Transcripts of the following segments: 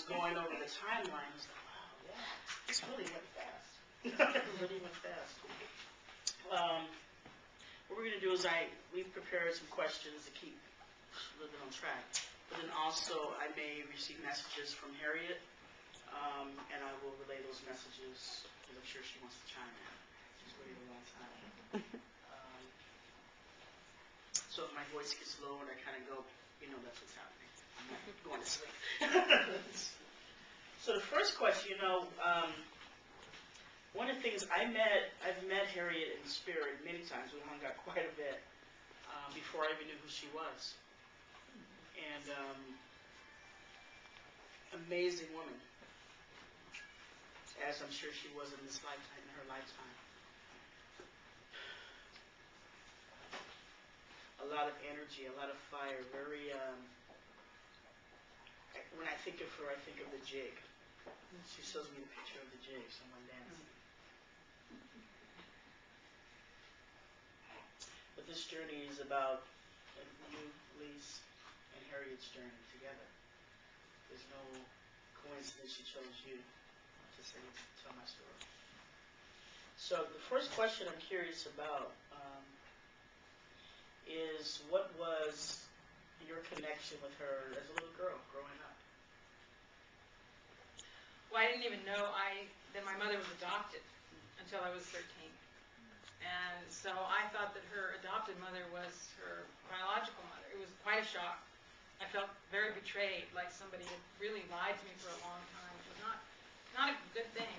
was going over the timeline, I was like, wow, yeah, this really went fast. It really went fast. What we're going to do is we've prepared some questions to keep a little bit on track. But then also, I may receive messages from Harriet, and I will relay those messages because I'm sure she wants to chime in. She's waited a long time. So if my voice gets low and I kind of go, you know that's what's happening. I'm not going to sleep. So the first question, one of the things I've met Harriet in spirit many times. We hung out quite a bit before I even knew who she was. And amazing woman, as I'm sure she was in this lifetime, in her lifetime. A lot of energy, a lot of fire, very, when I think of her, I think of the jig. She shows me the picture of the jig, someone dancing. But this journey is about you, Elise, and Harriet's journey together. There's no coincidence she chose you to tell my story. So the first question I'm curious about is what was your connection with her as a little girl growing up? Well, I didn't even know that my mother was adopted until I was 13. And so I thought that her adopted mother was her biological mother. It was quite a shock. I felt very betrayed, like somebody had really lied to me for a long time. It was not a good thing.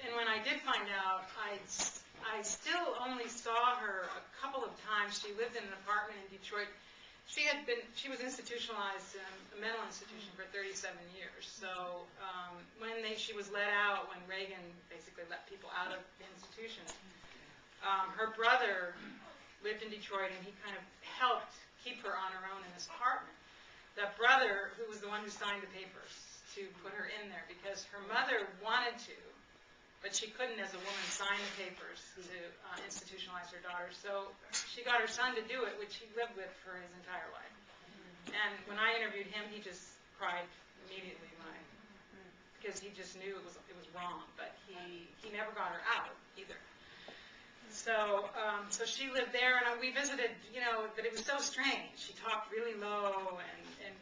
And when I did find out, I still only saw her a couple of times. She lived in an apartment in Detroit. She was institutionalized in a mental institution for 37 years. So she was let out when Reagan basically let people out of the institution. Her brother lived in Detroit, and he kind of helped keep her on her own in this apartment. That brother, who was the one who signed the papers to put her in there, because her mother wanted to, but she couldn't as a woman sign the papers to institutionalize her daughter. So she got her son to do it, which he lived with for his entire life. And when I interviewed him, he just cried immediately, because he just knew it was wrong. But he never got her out either. So she lived there, and we visited. But it was so strange. She talked really low, and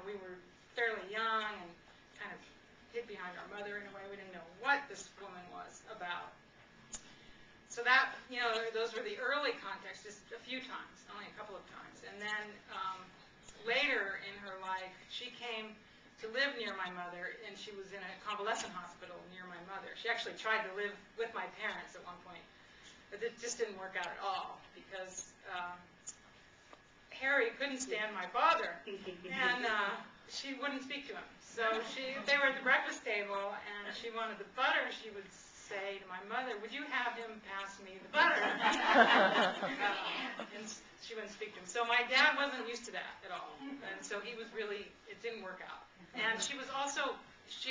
we were fairly young and kind of hid behind our mother in a way. We didn't know what this woman was about. So that, those were the early contexts, just a few times, only a couple of times. And then later in her life, she came to live near my mother, and she was in a convalescent hospital near my mother. She actually tried to live with my parents at one point, but it just didn't work out at all, because Harry couldn't stand my father, and she wouldn't speak to him. So they were at the breakfast table, and she wanted the butter. She would say to my mother, "Would you have him pass me the butter?" And she wouldn't speak to him. So my dad wasn't used to that at all, and so it didn't work out. And she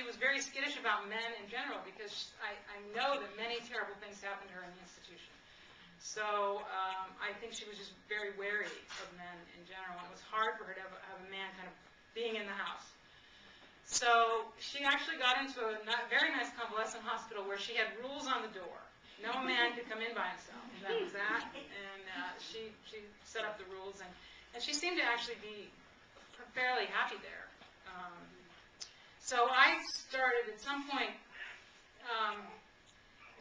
was very skittish about men in general, because I know that many terrible things happened to her in the institution. So I think she was just very wary of men in general, and it was hard for her to have a man kind of being in the house. So she actually got into a very nice convalescent hospital where she had rules on the door. No man could come in by himself. That was that. And she set up the rules, and she seemed to actually be fairly happy there. So I started at some point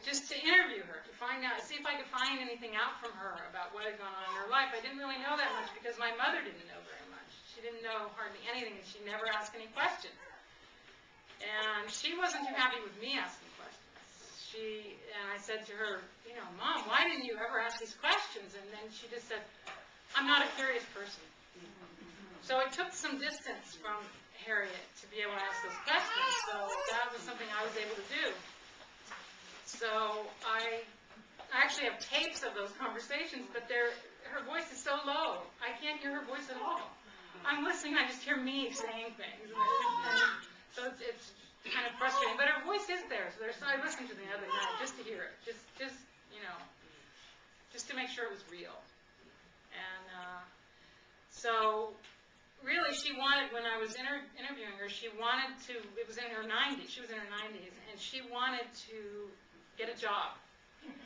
just to interview her, to find out, see if I could find anything out from her about what had gone on in her life. I didn't really know that much because my mother didn't know very much. She didn't know hardly anything, and she never asked any questions. And she wasn't too happy with me asking questions. And I said to her, "Mom, why didn't you ever ask these questions?" And then she just said, "I'm not a curious person." So it took some distance from Harriet to be able to ask those questions. So that was something I was able to do. So I actually have tapes of those conversations, but her voice is so low. I can't hear her voice at all. I'm listening, I just hear me saying things. So it's kind of frustrating. But her voice is there. So I listened to the other night just to hear it. Just to make sure it was real. And so really, she wanted, when I was interviewing her, she wanted to, it was in her 90s, she was in her 90s, and she wanted to get a job.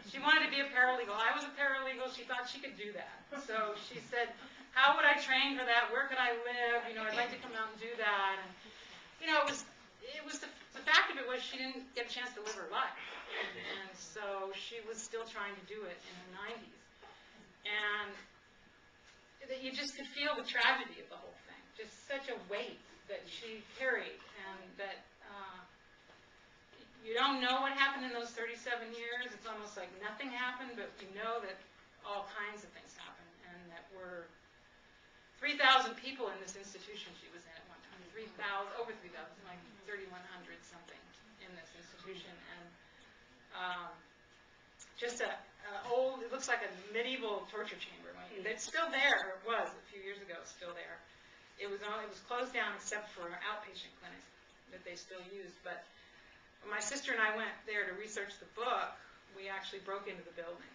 She wanted to be a paralegal. I was a paralegal. She thought she could do that. So she said, how would I train for that? Where could I live? You know, I'd like to come out and do that. And, you know, it was the fact of it was she didn't get a chance to live her life. And so she was still trying to do it in her 90s. And that you just could feel the tragedy of the whole thing. Just such a weight that she carried, and that you don't know what happened in those 37 years. It's almost like nothing happened, but you know that all kinds of things happened, and that were 3,000 people in this institution she was in at one time. 3,000, over 3,000, like 3,100 something in this institution, and just a old, it looks like a medieval torture chamber. It's still there, or it was a few years ago, it's still there. It was closed down except for an outpatient clinic that they still used. But when my sister and I went there to research the book, we actually broke into the building.